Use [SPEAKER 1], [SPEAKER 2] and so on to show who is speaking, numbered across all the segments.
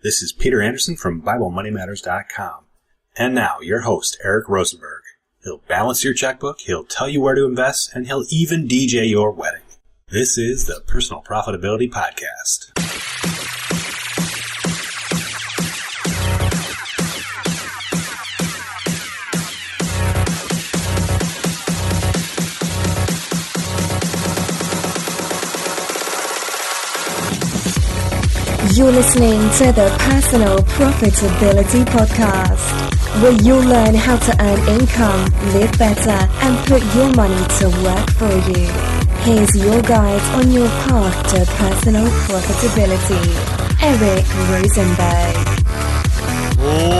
[SPEAKER 1] This is Peter Anderson from BibleMoneyMatters.com. And now, your host, Eric Rosenberg. He'll balance your checkbook, he'll tell you where to invest, and he'll even DJ your wedding. This is the Personal Profitability Podcast.
[SPEAKER 2] You're listening to the Personal Profitability Podcast, where you'll learn how to earn income, live better, and put your money to work for you. Here's your guide on your path to personal profitability, Eric Rosenberg.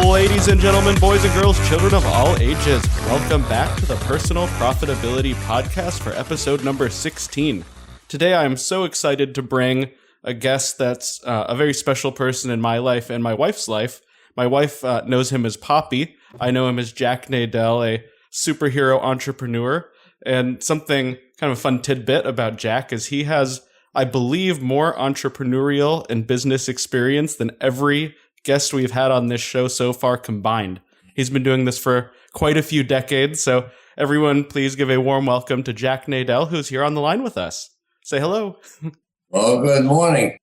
[SPEAKER 3] Ladies and gentlemen, boys and girls, children of all ages, welcome back to the Personal Profitability Podcast for episode number 16. Today I am so excited to bring a guest that's a very special person in my life and my wife's life. My wife knows him as Poppy. I know him as Jack Nadel, a superhero entrepreneur. And something kind of a fun tidbit about Jack is he has, I believe, more entrepreneurial and business experience than every guest we've had on this show so far combined. He's been doing this for quite a few decades. So everyone, please give a warm welcome to Jack Nadel, who's here on the line with us. Say hello.
[SPEAKER 4] Well, good morning.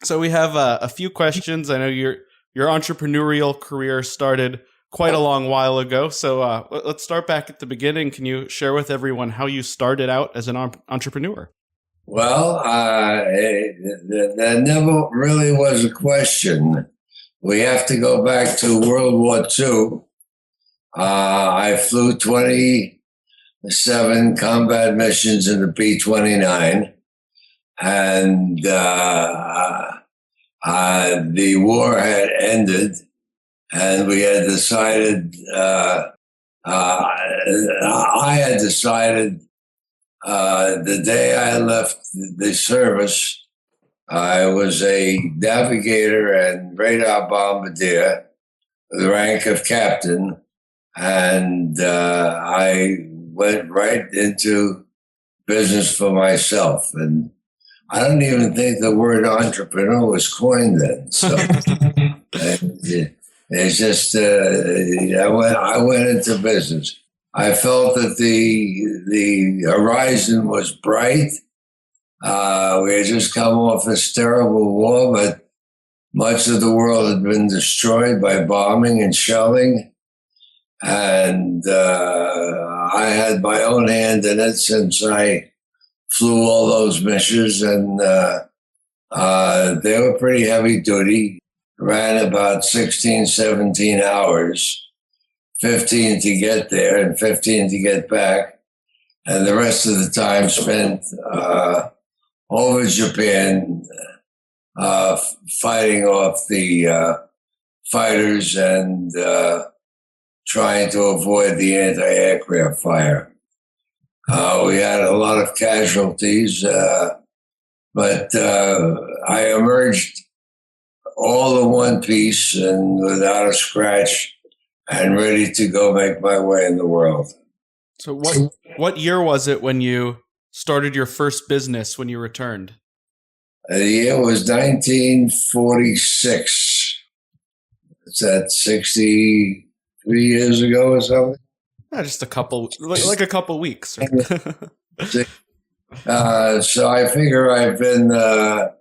[SPEAKER 3] So we have a few questions. I know your entrepreneurial career started quite a long while ago. So let's start back at the beginning. Can you share with everyone how you started out as an entrepreneur?
[SPEAKER 4] Well, there never really was a question. We have to go back to World War II. I flew 27 combat missions in the B-29. And the war had ended, and we had decided, I had decided the day I left the service, I was a navigator and radar bombardier with the rank of captain, and I went right into business for myself. And I don't even think the word entrepreneur was coined then. So it's just I went into business. I felt that the horizon was bright. We had just come off this terrible war, but much of the world had been destroyed by bombing and shelling, and I had my own hand in it since I flew all those missions, and they were pretty heavy duty. Ran about 16, 17 hours, 15 to get there and 15 to get back. And the rest of the time spent over Japan fighting off the fighters and trying to avoid the anti-aircraft fire. We had a lot of casualties, but I emerged all in one piece and without a scratch and ready to go make my way in the world.
[SPEAKER 3] So what year was it when you started your first business when you returned?
[SPEAKER 4] The year was 1946. Is that 63 years ago or something?
[SPEAKER 3] Just a couple, like a couple weeks.
[SPEAKER 4] So I figure I've been a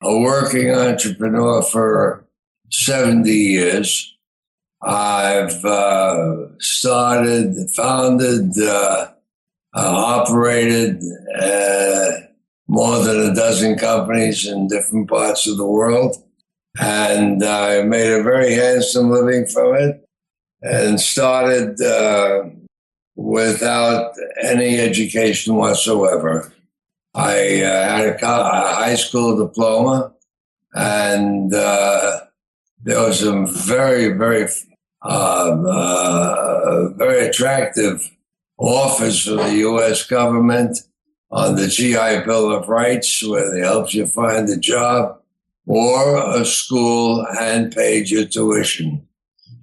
[SPEAKER 4] working entrepreneur for 70 years. I've started, founded, operated more than a dozen companies in different parts of the world. And I made a very handsome living from it. And started without any education whatsoever. I had a high school diploma, and there was some very, very, very attractive offers from the U.S. government on the GI Bill of Rights, where they helped you find a job, or a school and paid your tuition.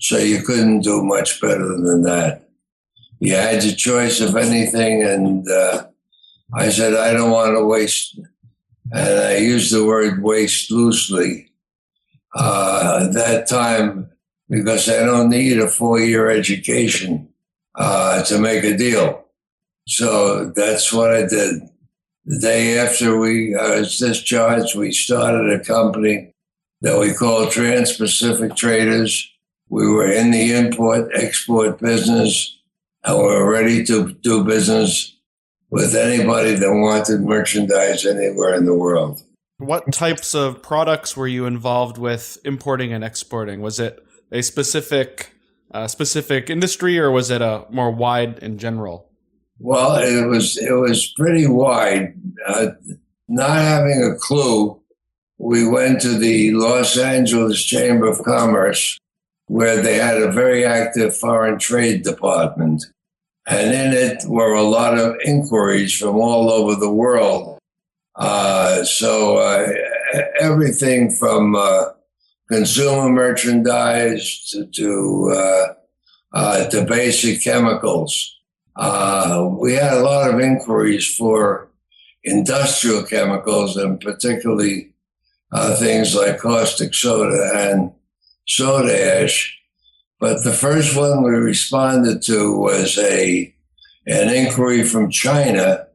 [SPEAKER 4] So you couldn't do much better than that. You had your choice of anything, and I said, I don't want to waste, and I use the word waste loosely, at that time, because I don't need a 4-year education to make a deal. So that's what I did. The day after I was discharged, we started a company that we called Trans-Pacific Traders. We were in the import-export business, and we were ready to do business with anybody that wanted merchandise anywhere in the world.
[SPEAKER 3] What types of products were you involved with importing and exporting? Was it a specific industry, or was it a more wide in general?
[SPEAKER 4] Well, it was pretty wide. Not having a clue, we went to the Los Angeles Chamber of Commerce, where they had a very active foreign trade department. And in it were a lot of inquiries from all over the world. So everything from consumer merchandise to basic chemicals. We had a lot of inquiries for industrial chemicals, and particularly things like caustic soda and soda ash. But the first one we responded to was an inquiry from China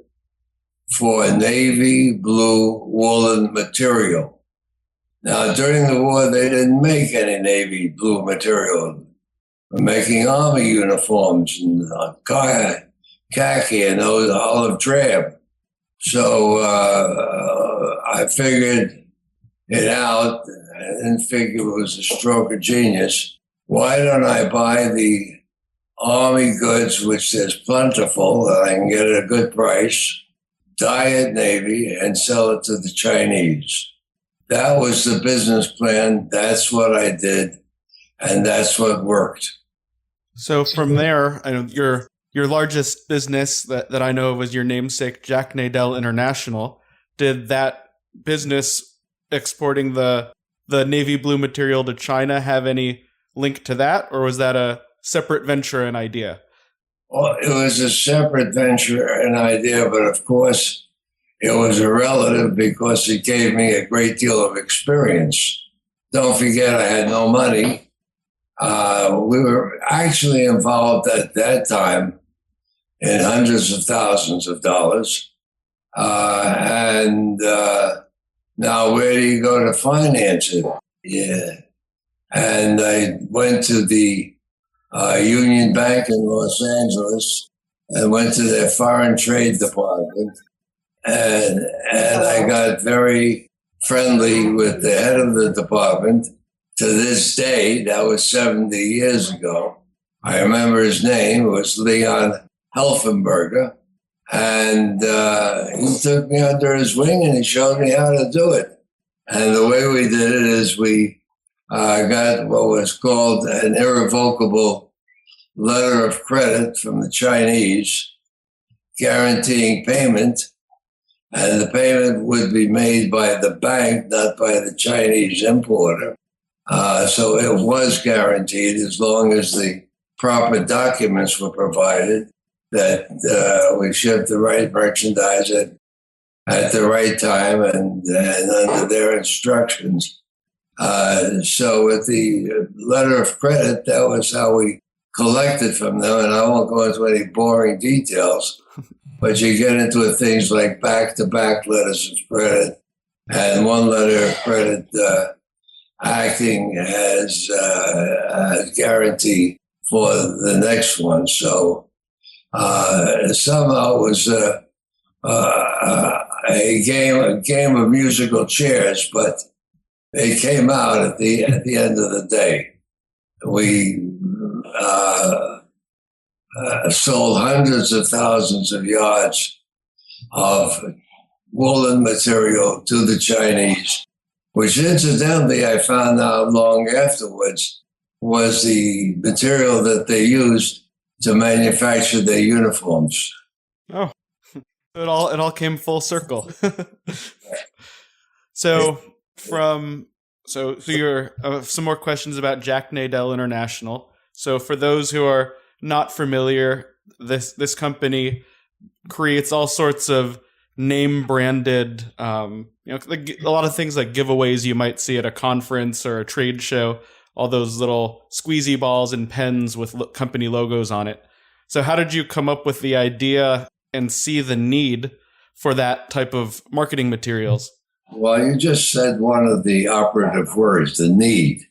[SPEAKER 4] for navy blue woolen material. Now, during the war, they didn't make any navy blue material. We're making army uniforms and khaki and those olive drab. So I figured it out. I didn't figure it was a stroke of genius. Why don't I buy the army goods, which is plentiful, and I can get at a good price, dye it navy, and sell it to the Chinese? That was the business plan. That's what I did, and that's what worked.
[SPEAKER 3] So from there, I know your largest business that I know of was your namesake, Jack Nadel International. Did that business exporting the navy blue material to China have any link to that, or was that a separate venture and idea?
[SPEAKER 4] Well, it was a separate venture and idea, but of course it was a relative because it gave me a great deal of experience. Don't forget, I had no money. We were actually involved at that time in hundreds of thousands of dollars. And now where do you go to finance it? Yeah. And I went to the Union Bank in Los Angeles and went to their foreign trade department. And I got very friendly with the head of the department. To this day, that was 70 years ago. I remember his name. It was Leon Helfenberger. And he took me under his wing and he showed me how to do it. And the way we did it is we got what was called an irrevocable letter of credit from the Chinese guaranteeing payment. And the payment would be made by the bank, not by the Chinese importer. So it was guaranteed as long as the proper documents were provided that we shipped the right merchandise at the right time and under their instructions. So with the letter of credit, that was how we collected from them. And I won't go into any boring details, but you get into things like back-to-back letters of credit and one letter of credit acting as guarantee for the next one. So somehow it was a game of musical chairs, but it came out at the end of the day. We sold hundreds of thousands of yards of woolen material to the Chinese, which incidentally I found out long afterwards was the material that they used to manufacture their uniforms.
[SPEAKER 3] Oh, it all came full circle. So you're some more questions about Jack Nadel International. So for those who are not familiar, this company creates all sorts of name branded, a lot of things like giveaways you might see at a conference or a trade show, all those little squeezy balls and pens with company logos on it. So how did you come up with the idea and see the need for that type of marketing materials?
[SPEAKER 4] Well, you just said one of the operative words, the need.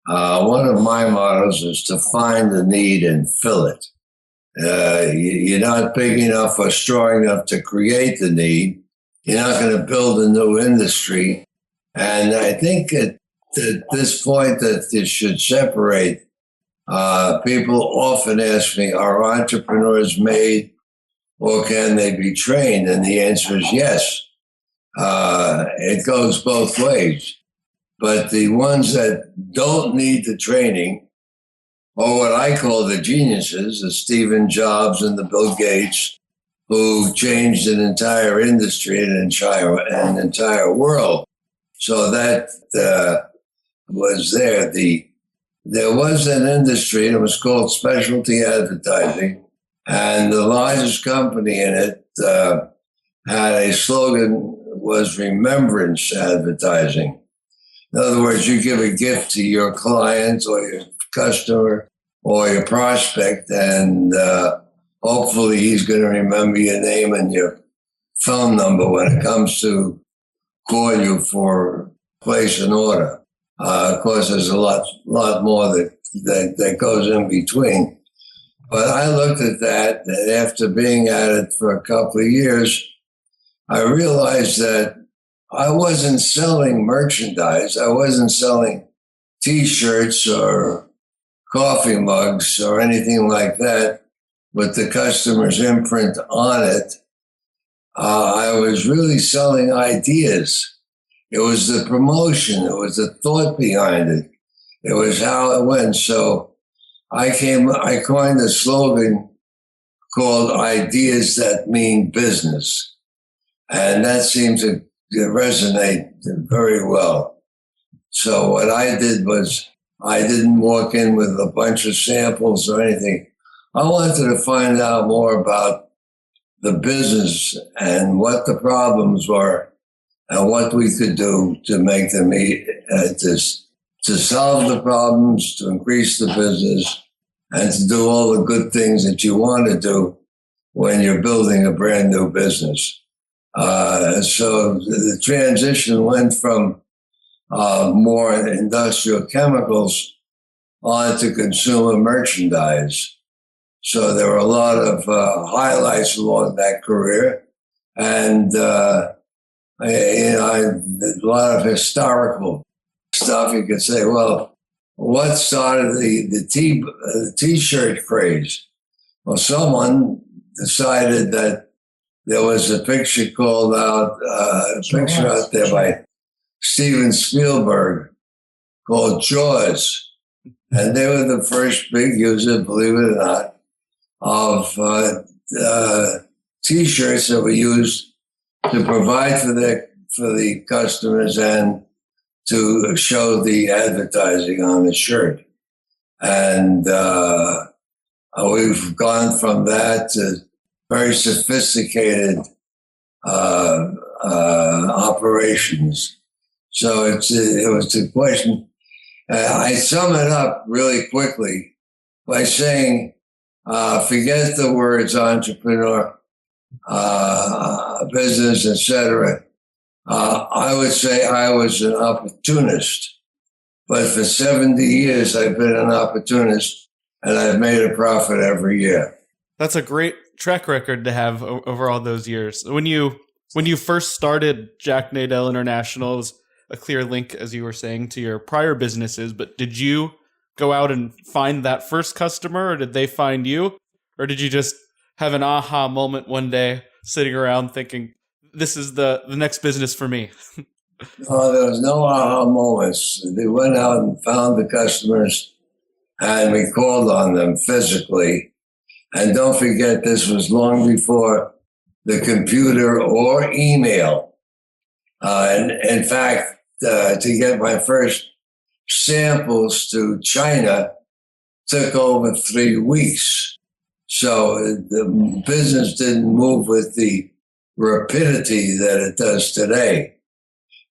[SPEAKER 4] One of my mottos is to find the need and fill it. You're not big enough or strong enough to create the need. You're not going to build a new industry. And I think at this point that this should separate, people often ask me, are entrepreneurs made or can they be trained? And the answer is yes. It goes both ways. But the ones that don't need the training, or what I call the geniuses, the Stephen Jobs and the Bill Gates, who changed an entire industry and an entire world. So that was there. There was an industry, and it was called specialty advertising, and the largest company in it had a slogan, was remembrance advertising. In other words, you give a gift to your client or your customer or your prospect, and hopefully he's going to remember your name and your phone number when it comes to call you for place an order. Of course, there's a lot more that goes in between. But I looked at that, and after being at it for a couple of years, I realized that I wasn't selling merchandise. I wasn't selling T-shirts or coffee mugs or anything like that with the customer's imprint on it. I was really selling ideas. It was the promotion. It was the thought behind it. It was how it went. So I coined a slogan called Ideas That Mean Business. And that seemed to resonate very well. So what I did was I didn't walk in with a bunch of samples or anything. I wanted to find out more about the business and what the problems were and what we could do to make them to solve the problems, to increase the business, and to do all the good things that you want to do when you're building a brand new business. So the transition went from more industrial chemicals on to consumer merchandise. So there were a lot of highlights along that career, and I did a lot of historical stuff. You could say, well, what started the T-shirt craze? Well, someone decided that there was a picture called out, out there by Steven Spielberg called Jaws. And they were the first big user, believe it or not, of T-shirts that were used to provide for the customers and to show the advertising on the shirt. And we've gone from that to very sophisticated operations. So it was a question. I sum it up really quickly by saying, forget the words entrepreneur, business, etc. I would say I was an opportunist, but for 70 years I've been an opportunist, and I've made a profit every year.
[SPEAKER 3] That's a great track record to have over all those years. When you first started Jack Nadel International, it was a clear link, as you were saying, to your prior businesses. But did you go out and find that first customer, or did they find you? Or did you just have an aha moment one day sitting around thinking, this is the next business for me?
[SPEAKER 4] No, there was no aha moments. They went out and found the customers, and we called on them physically. And don't forget, this was long before the computer or email. And in fact, to get my first samples to China took over 3 weeks. So the business didn't move with the rapidity that it does today.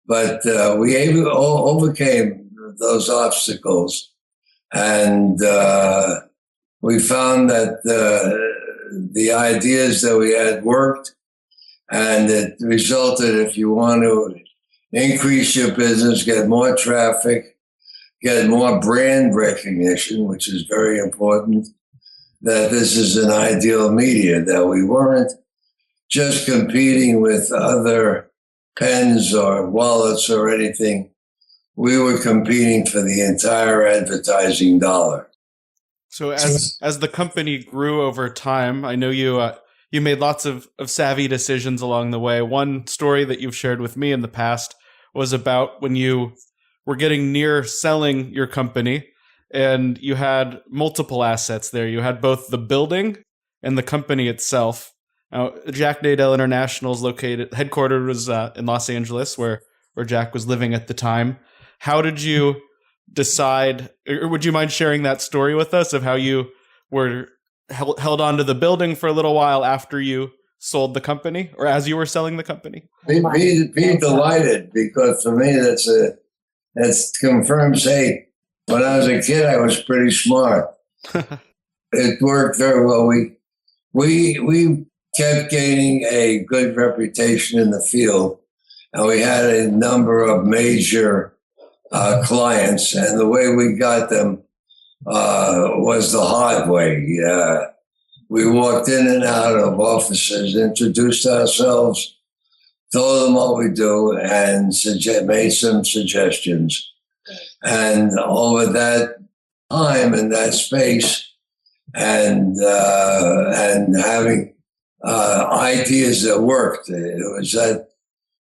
[SPEAKER 4] But we overcame those obstacles, and we found that the ideas that we had worked, and it resulted, if you want to increase your business, get more traffic, get more brand recognition, which is very important, that this is an ideal media, that we weren't just competing with other pens or wallets or anything. We were competing for the entire advertising dollar.
[SPEAKER 3] So as the company grew over time, I know you made lots of savvy decisions along the way. One story that you've shared with me in the past was about when you were getting near selling your company and you had multiple assets there. You had both the building and the company itself. Now, Jack Nadel International is headquartered was in Los Angeles, where Jack was living at the time. How did you decide, or would you mind sharing that story with us of how you were held on to the building for a little while after you sold the company, or as you were selling the company?
[SPEAKER 4] Be delighted, because for me that confirms, hey, when I was a kid, I was pretty smart. It worked very well. We kept gaining a good reputation in the field, and we had a number of major clients, and the way we got them was the hard way. We walked in and out of offices, introduced ourselves, told them what we do, and made some suggestions. And over that time and that space, and having ideas that worked, it was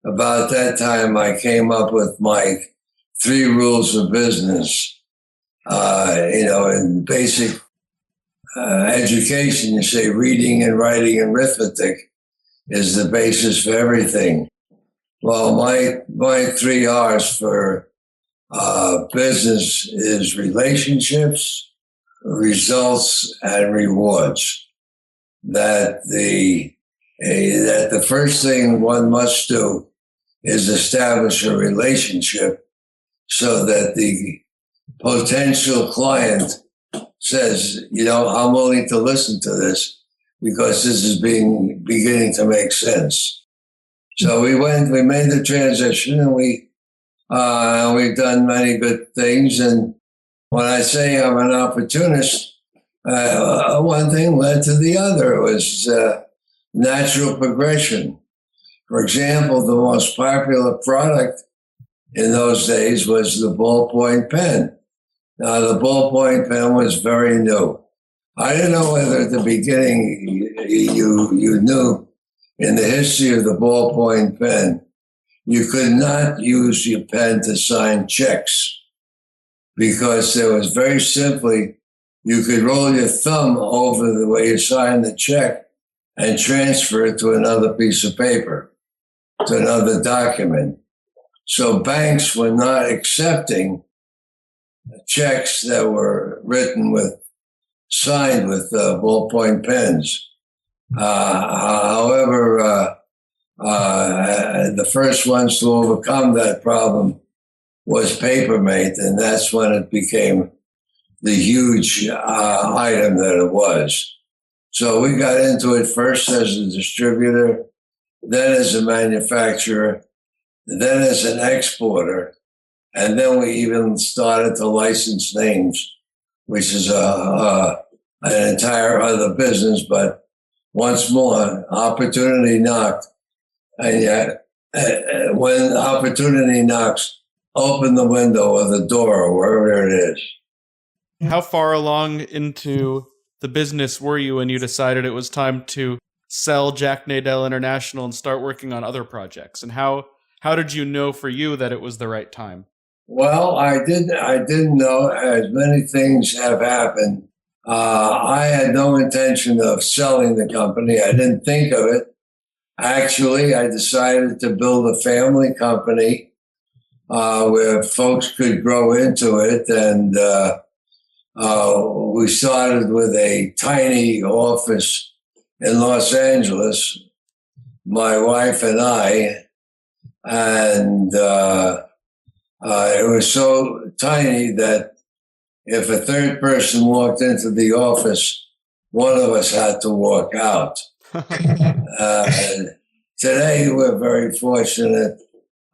[SPEAKER 4] about that time I came up with my 3 rules of business. In basic education, you say reading and writing and arithmetic is the basis for everything. Well, my 3 R's for business is relationships, results, and rewards. That the first thing one must do is establish a relationship so that the potential client says, I'm willing to listen to this because this is beginning to make sense. So we made the transition, and we've done many good things. And when I say I'm an opportunist, one thing led to the other. It was natural progression. For example, the most popular product in those days was the ballpoint pen. Now, the ballpoint pen was very new. I didn't know whether at the beginning you knew in the history of the ballpoint pen, you could not use your pen to sign checks, because there was very simply, you could roll your thumb over the way you sign the check and transfer it to another piece of paper, to another document. So banks were not accepting checks that were signed with ballpoint pens. However, the first ones to overcome that problem was Papermate, and that's when it became the huge item that it was. So we got into it first as a distributor, then as a manufacturer, then as an exporter, and then we even started to license names, which is an entire other business. But once more, opportunity knocked. And yet, when opportunity knocks, open the window or the door or wherever it is.
[SPEAKER 3] How far along into the business were you when you decided it was time to sell Jack Nadel International and start working on other projects? And how did you know for you that it was the right time?
[SPEAKER 4] Well, I didn't know, as many things have happened. I had no intention of selling the company. I didn't think of it. Actually, I decided to build a family company where folks could grow into it. And we started with a tiny office in Los Angeles my wife and I, and it was so tiny that if a third person walked into the office, one of us had to walk out. Today, we're very fortunate.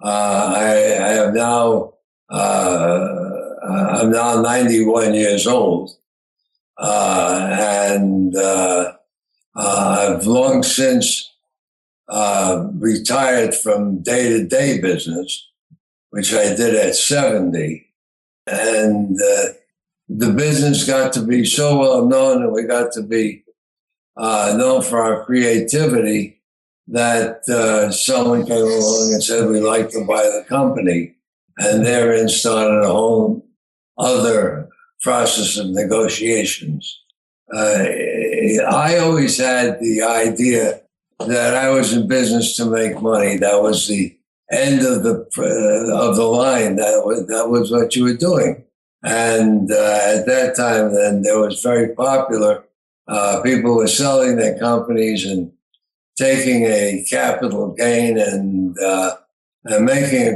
[SPEAKER 4] I am now I'm now 91 years old, and I've long since retired from day-to-day business, which I did at 70, and the business got to be so well known, and we got to be known for our creativity that someone came along and said, we'd like to buy the company. And therein started a whole other process of negotiations. I always had the idea that I was in business to make money. That was the end of the line. That was what you were doing. And at that time, then, there was very popular. People were selling their companies and taking a capital gain and making a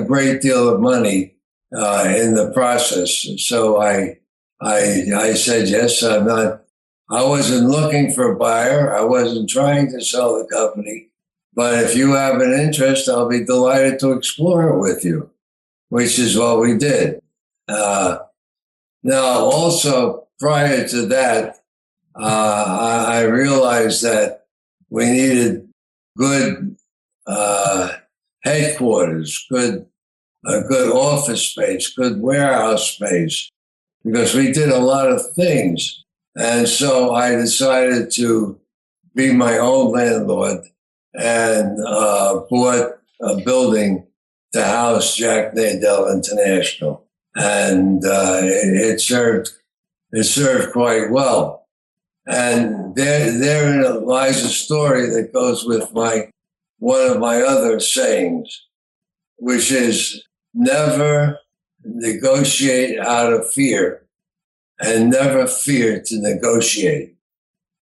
[SPEAKER 4] great deal of money in the process. So I said yes. I wasn't looking for a buyer. I wasn't trying to sell the company. But if you have an interest, I'll be delighted to explore it with you, which is what we did. Now, also prior to that, I realized that we needed good headquarters, good office space, good warehouse space, because we did a lot of things. And so I decided to be my own landlord and bought a building to house Jack Nadel International. And it served quite well. And therein lies a story that goes with one of my other sayings, which is never negotiate out of fear and never fear to negotiate.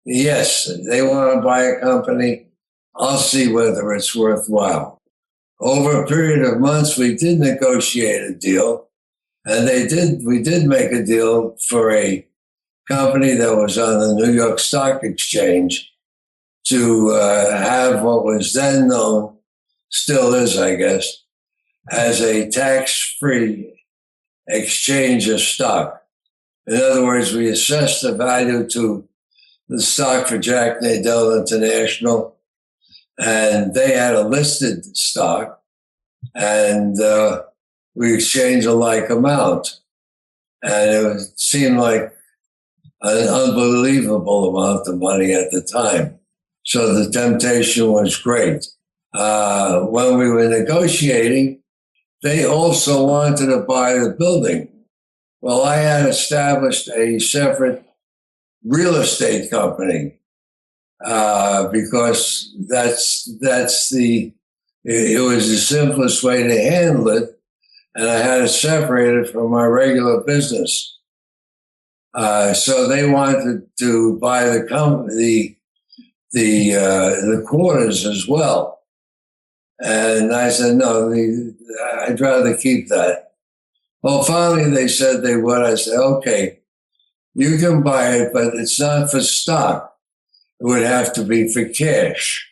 [SPEAKER 4] Yes, they want to buy a company. I'll see whether it's worthwhile. Over a period of months, we did negotiate a deal, and we did make a deal for a company that was on the New York Stock Exchange to have what was then known, still is, I guess, as a tax-free exchange of stock. In other words, we assessed the value to the stock for Jack Nadel International, and they had a listed stock, and we exchanged a like amount. And it seemed like an unbelievable amount of money at the time. So the temptation was great. When we were negotiating, they also wanted to buy the building. Well, I had established a separate real estate company because it was the simplest way to handle it, and I had to separate it from my regular business. So they wanted to buy the company, the quarters as well. And I said, no, I'd rather keep that. Well, finally they said they would. I said, okay, you can buy it, but it's not for stock. It would have to be for cash.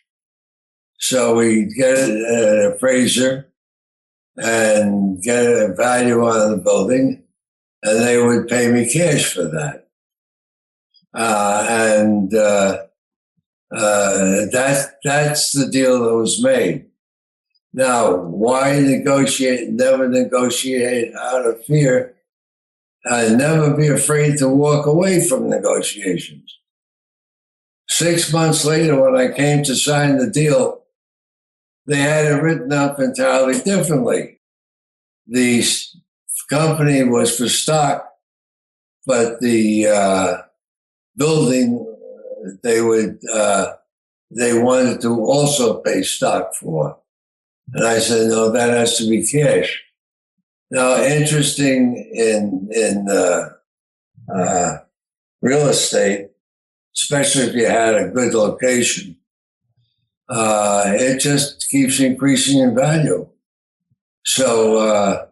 [SPEAKER 4] So we get an appraiser and get a value on the building, and they would pay me cash for that. That's the deal that was made. Now, why never negotiate out of fear, and never be afraid to walk away from negotiations. 6 months later, when I came to sign the deal, they had it written up entirely differently. The company was for stock, but the building they wanted to also pay stock for. And I said, no, that has to be cash. Now, interesting in real estate, especially if you had a good location, it just keeps increasing in value. So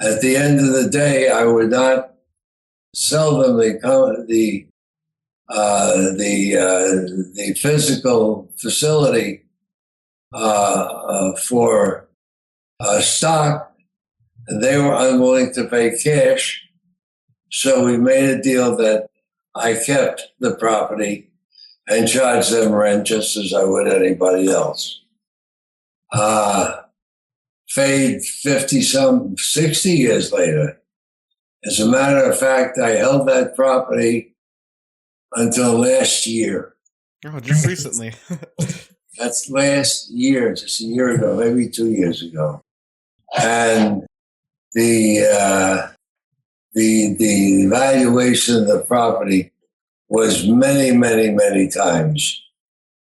[SPEAKER 4] at the end of the day, I would not sell them the physical facility for stock, and they were unwilling to pay cash. So we made a deal that I kept the property and charged them rent just as I would anybody else. Fade 60 years later. As a matter of fact, I held that property until last year.
[SPEAKER 3] Oh, just recently.
[SPEAKER 4] That's last year, just a year ago, maybe 2 years ago. And the valuation of the property was many, many, many times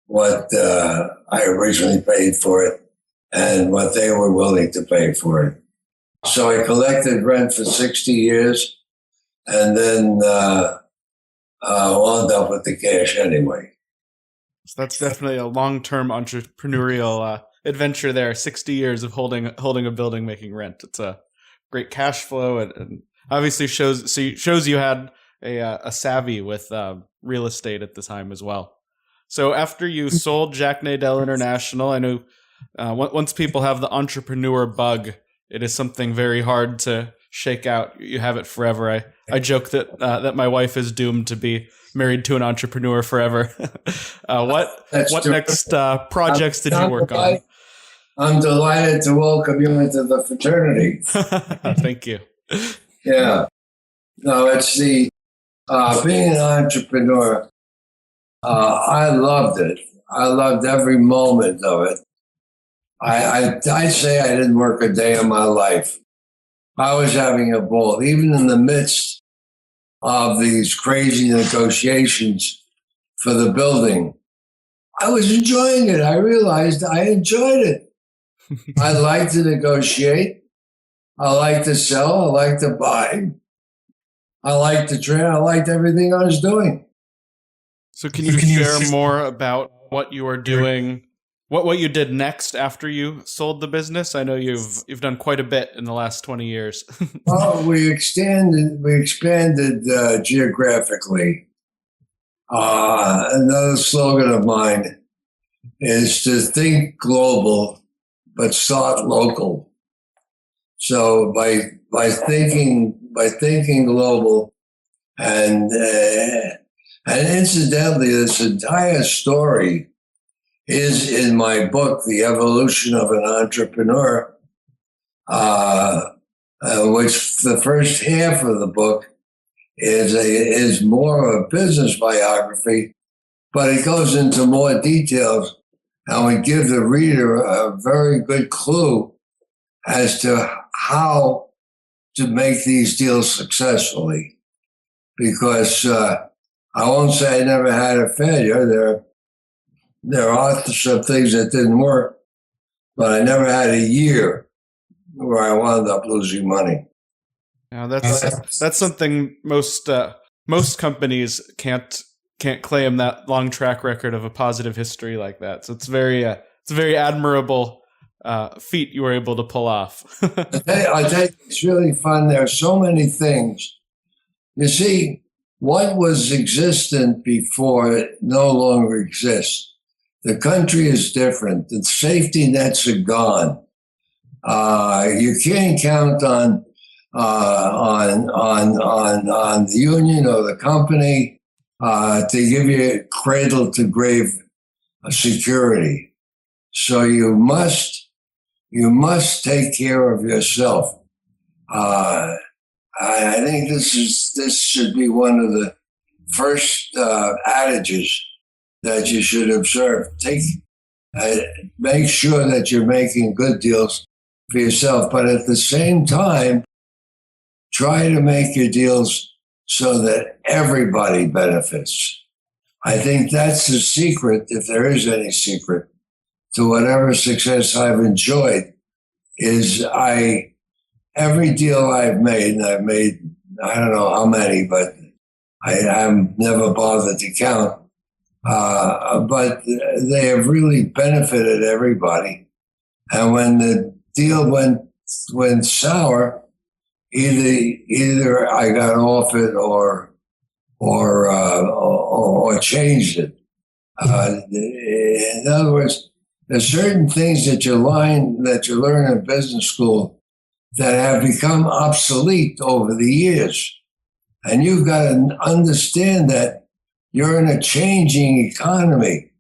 [SPEAKER 4] what I originally paid for it and what they were willing to pay for it. So I collected rent for 60 years and then wound up with the cash anyway.
[SPEAKER 3] So that's definitely a long-term entrepreneurial adventure there. 60 years of holding a building, making rent. It's a great cash flow, and obviously shows you had a savvy with real estate at the time as well. So after you sold Jack Nadel International, I know once people have the entrepreneur bug, it is something very hard to shake out. You have it forever. I joke that my wife is doomed to be married to an entrepreneur forever. What next projects did you work on?
[SPEAKER 4] I'm delighted to welcome you into the fraternity.
[SPEAKER 3] Thank you.
[SPEAKER 4] Yeah. No, it's the being an entrepreneur. I loved it. I loved every moment of it. I say I didn't work a day in my life. I was having a ball, even in the midst of these crazy negotiations for the building. I was enjoying it. I realized I enjoyed it. I like to negotiate. I like to sell. I like to buy. I like to trade. I liked everything I was doing.
[SPEAKER 3] So can you share more about what you are doing, what you did next after you sold the business? I know you've done quite a bit in the last 20 years.
[SPEAKER 4] Well, we expanded geographically. Another slogan of mine is to think global, but start local. So by thinking global, and incidentally, this entire story is in my book, The Evolution of an Entrepreneur, which the first half of the book is more of a business biography, but it goes into more details and we give the reader a very good clue as to how to make these deals successfully. Because I won't say I never had a failure. There are some things that didn't work, but I never had a year where I wound up losing money.
[SPEAKER 3] Now that's something most companies can't claim, that long track record of a positive history like that. So it's a very admirable feat you were able to pull off.
[SPEAKER 4] I tell you, it's really fun. There are so many things. You see, what was existent before no longer exists. The country is different. The safety nets are gone. You can't count on the union or the company to give you cradle to grave security. So you must take care of yourself. I think this should be one of the first adages that you should observe. Make sure that you're making good deals for yourself, but at the same time, try to make your deals so that everybody benefits. I think that's the secret, if there is any secret, to whatever success I've enjoyed, is every deal I've made, and I've made, I don't know how many, but I'm never bothered to count. but they have really benefited everybody. And when the deal went sour, either I got off it or changed it. In other words, there's certain things that you learn in business school that have become obsolete over the years. And you've got to understand that you're in a changing economy.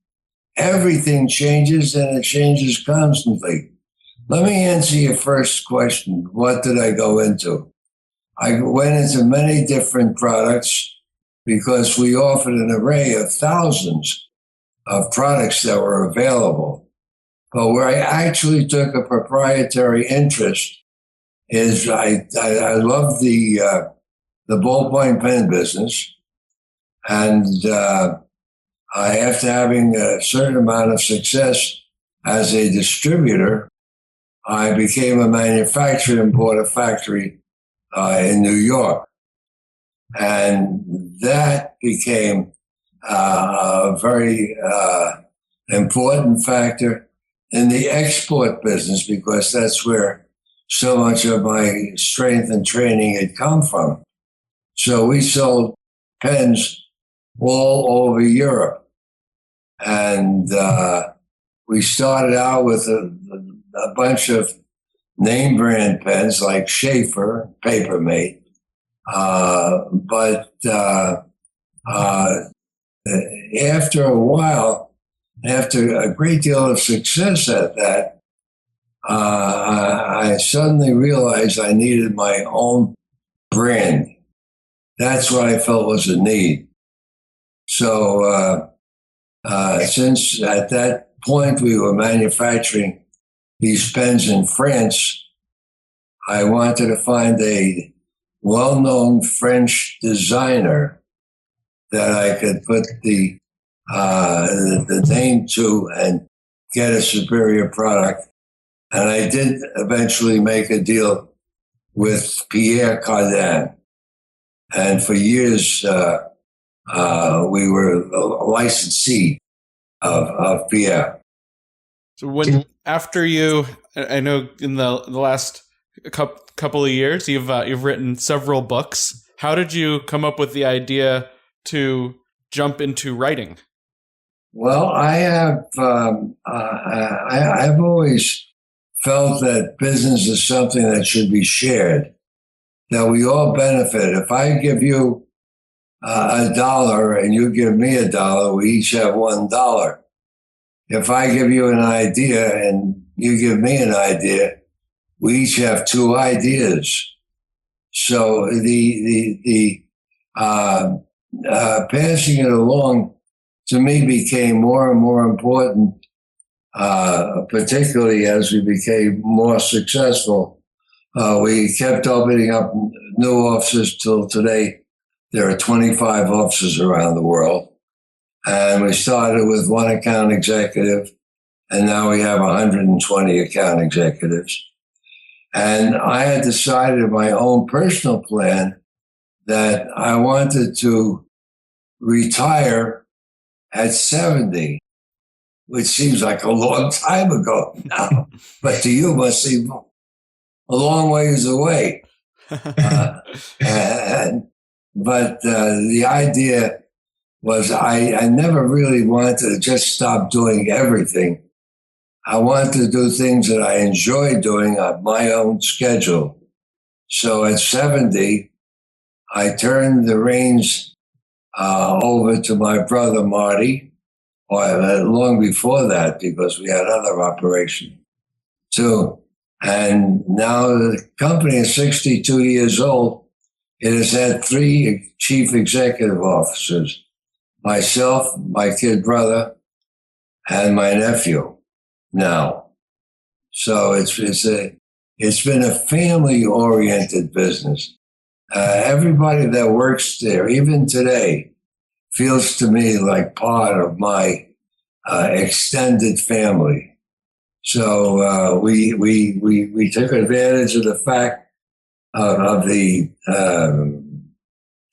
[SPEAKER 4] Everything changes, and it changes constantly. Let me answer your first question. What did I go into? I went into many different products because we offered an array of thousands of products that were available. But where I actually took a proprietary interest is I love the ballpoint pen business. And after having a certain amount of success as a distributor, I became a manufacturer and bought a factory in New York. And that became a very important factor in the export business, because that's where so much of my strength and training had come from. So we sold pens all over Europe. And we started out with a bunch of name brand pens like Schaefer, Papermate. But after a while, after a great deal of success at that, I suddenly realized I needed my own brand. That's what I felt was a need. So since at that point we were manufacturing these pens in France, I wanted to find a well-known French designer that I could put the name to and get a superior product. And I did eventually make a deal with Pierre Cardin. And for years, we were a licensee of Pierre.
[SPEAKER 3] So after you, I know in the last couple of years, you've written several books. How did you come up with the idea to jump into writing?
[SPEAKER 4] Well, I've always felt that business is something that should be shared, that we all benefit. If I give you $1 and you give me $1, we each have $1. If I give you an idea and you give me an idea, we each have 2 ideas. So the passing it along to me became more and more important, particularly as we became more successful. We kept opening up new offices till today. There are 25 offices around the world. And we started with 1 account executive, and now we have 120 account executives. And I had decided in my own personal plan that I wanted to retire at 70, which seems like a long time ago now, but to you must seem a long ways away. But the idea was I never really wanted to just stop doing everything. I wanted to do things that I enjoyed doing on my own schedule. So at 70, I turned the reins over to my brother Marty, or long before that, because we had other operations too. And now the company is 62 years old. It has had 3 chief executive officers, myself, my kid brother, and my nephew now. So it's been a family-oriented business. Everybody that works there, even today, feels to me like part of my extended family. So we took advantage of the fact of the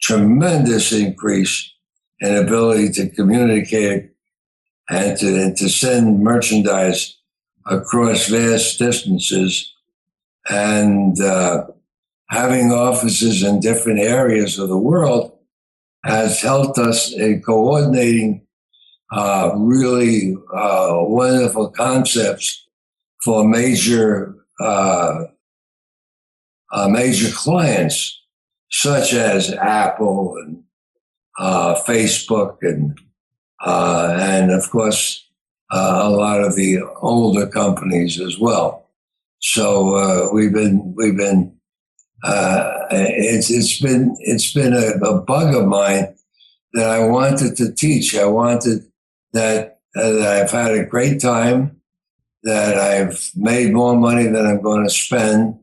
[SPEAKER 4] tremendous increase an ability to communicate and to send merchandise across vast distances, and having offices in different areas of the world has helped us in coordinating really wonderful concepts for major clients, such as Apple and Facebook and of course a lot of the older companies as well. So it's been a bug of mine that I wanted to teach. I wanted that I've had a great time, that I've made more money than I'm going to spend,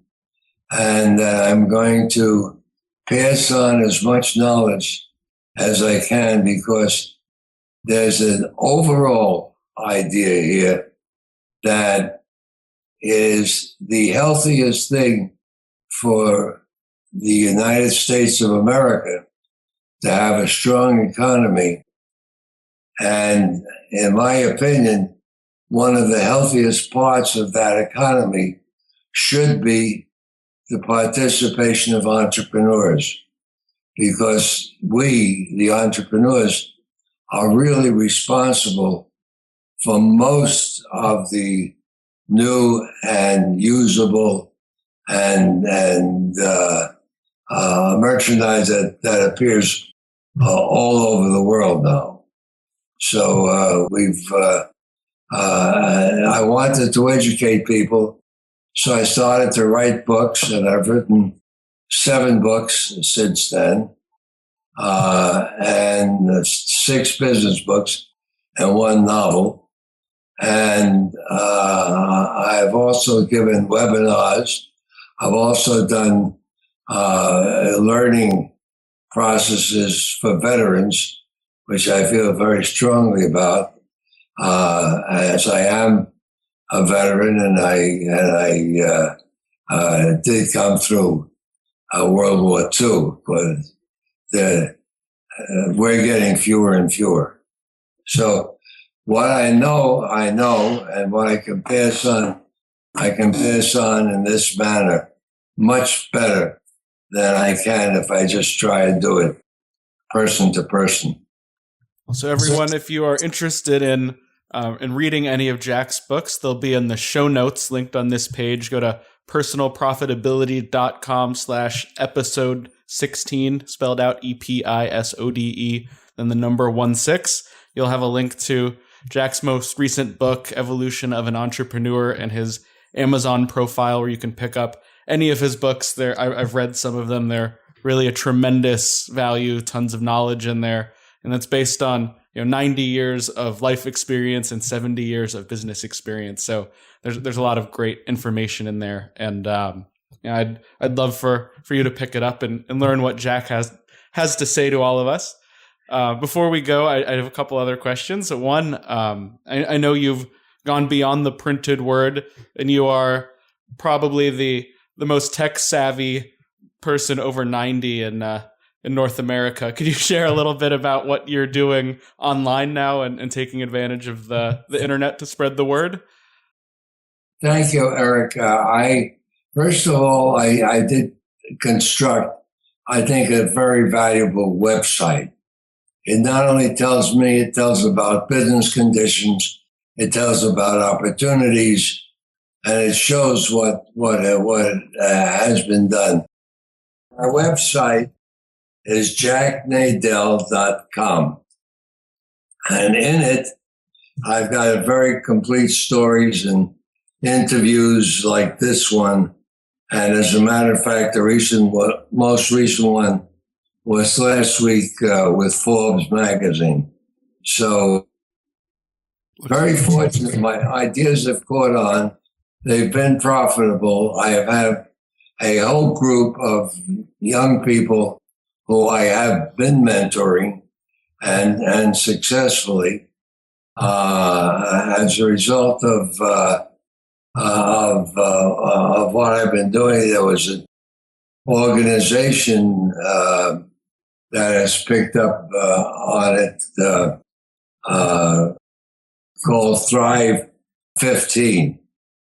[SPEAKER 4] and that I'm going to pass on as much knowledge as I can, because there's an overall idea here that is the healthiest thing for the United States of America to have a strong economy. And in my opinion, one of the healthiest parts of that economy should be the participation of entrepreneurs, because we, the entrepreneurs, are really responsible for most of the new and usable and merchandise that appears all over the world now. So I wanted to educate people, so I started to write books, and I've written 7 books since then, and 6 business books and 1 novel. And I've also given webinars. I've also done learning processes for veterans, which I feel very strongly about, as I am a veteran, and I did come through World War II, but we're getting fewer and fewer. So what I know, and what I can pass on in this manner much better than I can if I just try and do it person to person.
[SPEAKER 3] So everyone, if you are interested in reading any of Jack's books, they'll be in the show notes linked on this page. Go to personalprofitability.com/episode 16, spelled out EPISODE, then the number 16. You'll have a link to Jack's most recent book, Evolution of an Entrepreneur, and his Amazon profile, where you can pick up any of his books. I've read some of them. They're really a tremendous value, tons of knowledge in there. And that's based on 90 years of life experience and 70 years of business experience. So there's a lot of great information in there. And I'd love for you to pick it up and learn what Jack has to say to all of us. Before we go, I have a couple other questions. One, I know you've gone beyond the printed word, and you are probably the most tech savvy person over 90 in North America. Could you share a little bit about what you're doing online now and taking advantage of the internet to spread the word?
[SPEAKER 4] Thank you, Eric. First of all, I did construct, I think, a very valuable website. It not only tells me, it tells about business conditions, it tells about opportunities, and it shows what has been done. Our website is jacknadel.com. And in it, I've got very complete stories and interviews like this one. And as a matter of fact, the most recent one was last week with Forbes magazine. So very fortunate. My ideas have caught on. They've been profitable. I have a whole group of young people who I have been mentoring and successfully as a result of what I've been doing. There was an organization that has picked up on it called Thrive 15.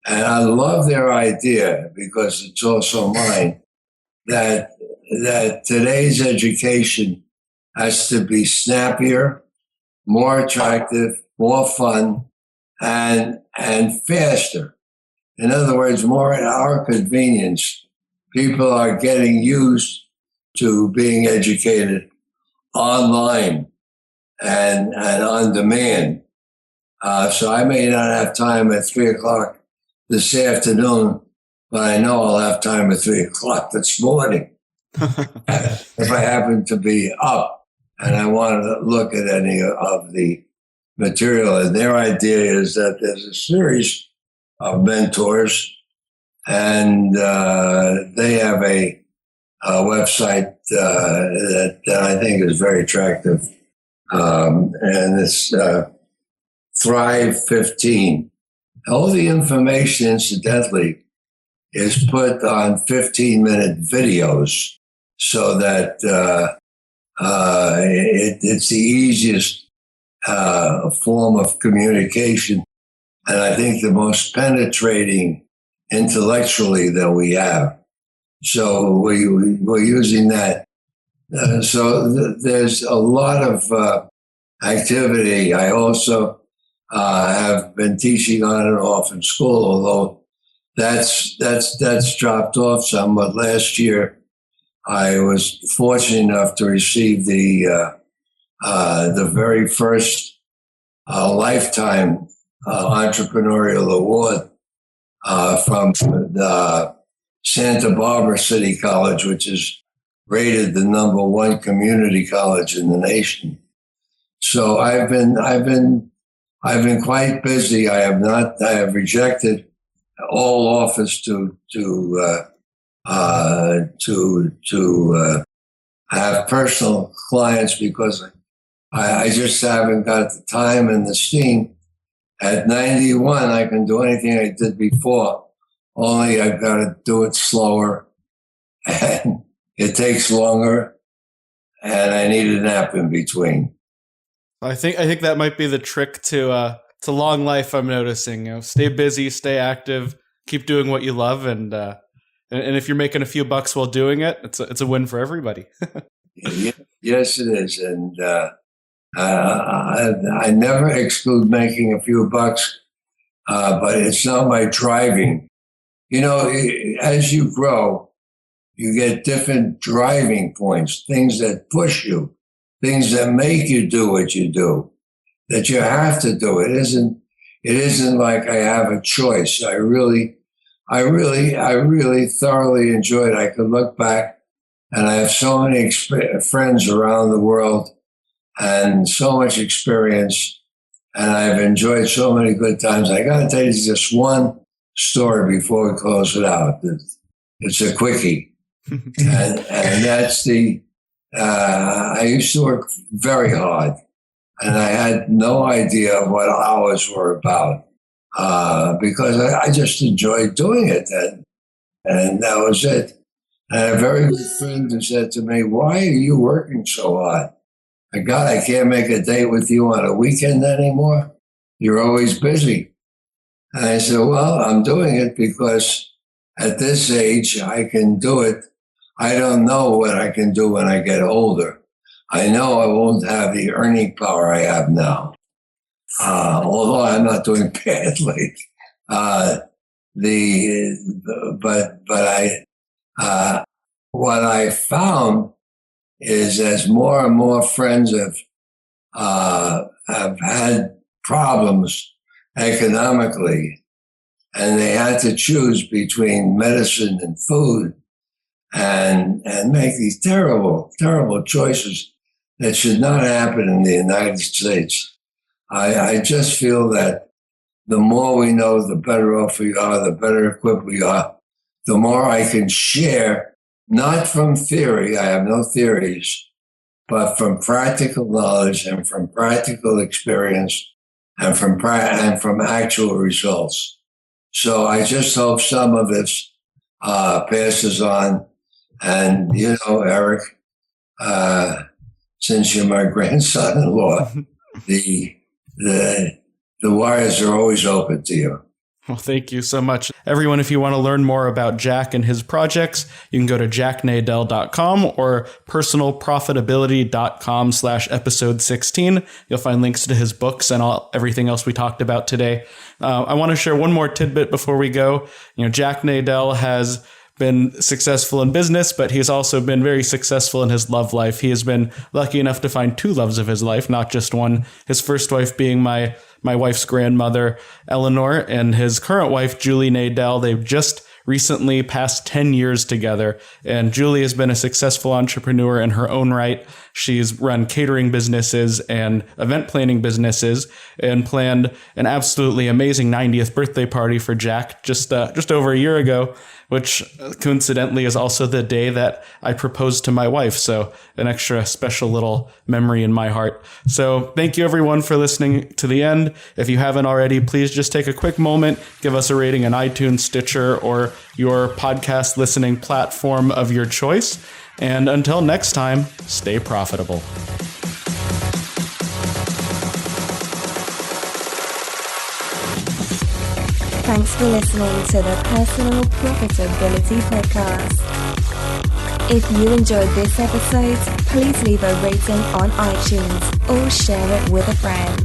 [SPEAKER 4] And I love their idea because it's also mine that today's education has to be snappier, more attractive, more fun, and faster. In other words, more at our convenience. People are getting used to being educated online and on demand. So I may not have time at 3 o'clock this afternoon, but I know I'll have time at 3 o'clock this morning. If I happen to be up and I want to look at any of the material. And their idea is that there's a series of mentors, and they have a website that I think is very attractive. And it's Thrive 15. All the information, incidentally, is put on 15-minute videos so that it's the easiest form of communication, and I think the most penetrating intellectually that we have. So we're using that. There's a lot of activity. I also have been teaching on and off in school, although that's dropped off some. But last year, I was fortunate enough to receive the very first lifetime entrepreneurial award from the Santa Barbara City College, which is rated the #1 community college in the nation. So I've been quite busy. I have rejected all offers to have personal clients because I just haven't got the time and the steam. At 91, I can do anything I did before, only I've got to do it slower, and it takes longer, and I need a nap in between.
[SPEAKER 3] I think that might be the trick to long life. I'm noticing, stay busy, stay active, keep doing what you love, and if you're making a few bucks while doing it, it's a win for everybody.
[SPEAKER 4] Yes, it is, and I never exclude making a few bucks, but it's not my driving. As you grow, you get different driving points, things that push you, things that make you do what you do, that you have to do. It isn't like I have a choice. I really thoroughly enjoyed it. I could look back, and I have so many friends around the world and so much experience, and I've enjoyed so many good times. I got to tell you just one story before we close it out. It's a quickie. and that's I used to work very hard, and I had no idea what hours were about because I just enjoyed doing it. And that was it. And a very good friend who said to me, "Why are you working so hard? God, I can't make a date with you on a weekend anymore. You're always busy." And I said, "Well, I'm doing it because at this age, I can do it. I don't know what I can do when I get older. I know I won't have the earning power I have now, although I'm not doing badly. What I found is as more and more friends have had problems economically, and they had to choose between medicine and food, and make these terrible, terrible choices that should not happen in the United States. I just feel that the more we know, the better off we are, the better equipped we are, the more I can share. Not from theory, I have no theories, but from practical knowledge and from practical experience and from actual results. So I just hope some of this passes on. And, Eric, since you're my grandson-in-law, the wires are always open to you.
[SPEAKER 3] Well, thank you so much. Everyone, if you want to learn more about Jack and his projects, you can go to jacknadel.com or personalprofitability.com/episode 16. You'll find links to his books and everything else we talked about today. I want to share one more tidbit before we go. Jack Nadel has been successful in business, but he's also been very successful in his love life. He has been lucky enough to find two loves of his life, not just one. His first wife being my wife's grandmother, Eleanor, and his current wife, Julie Nadel. They've just recently passed 10 years together, and Julie has been a successful entrepreneur in her own right. She's run catering businesses and event planning businesses and planned an absolutely amazing 90th birthday party for Jack just over a year ago, which coincidentally is also the day that I proposed to my wife. So an extra special little memory in my heart. So thank you everyone for listening to the end. If you haven't already, please just take a quick moment, give us a rating on iTunes, Stitcher, or your podcast listening platform of your choice. And until next time, stay profitable.
[SPEAKER 2] Thanks for listening to the Personal Profitability Podcast. If you enjoyed this episode, please leave a rating on iTunes or share it with a friend.